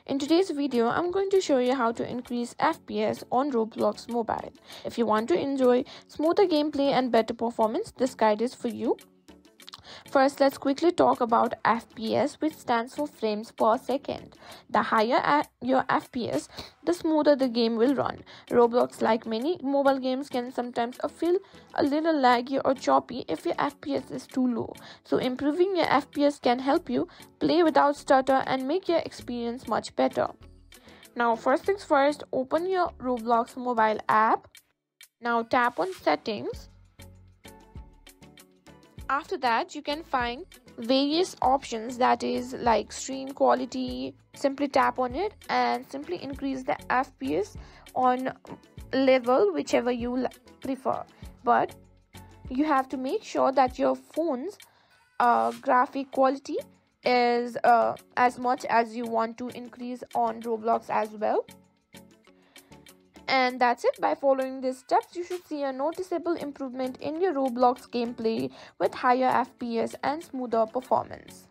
In today's video, I'm going to show you how to increase FPS on Roblox Mobile. If you want to enjoy smoother gameplay and better performance, this guide is for you. First, let's quickly talk about FPS, which stands for frames per second. The higher your FPS, the smoother the game will run. Roblox, like many mobile games, can sometimes feel a little laggy or choppy if your FPS is too low. So improving your FPS can help you play without stutter and make your experience much better. Now, first things first, open your Roblox mobile app. Now tap on settings. After that, you can find various options, that is like stream quality. Simply tap on it and simply increase the FPS on level whichever you prefer. But you have to make sure that your phone's graphic quality is as much as you want to increase on Roblox as well. And that's it. By following these steps, you should see a noticeable improvement in your Roblox gameplay with higher FPS and smoother performance.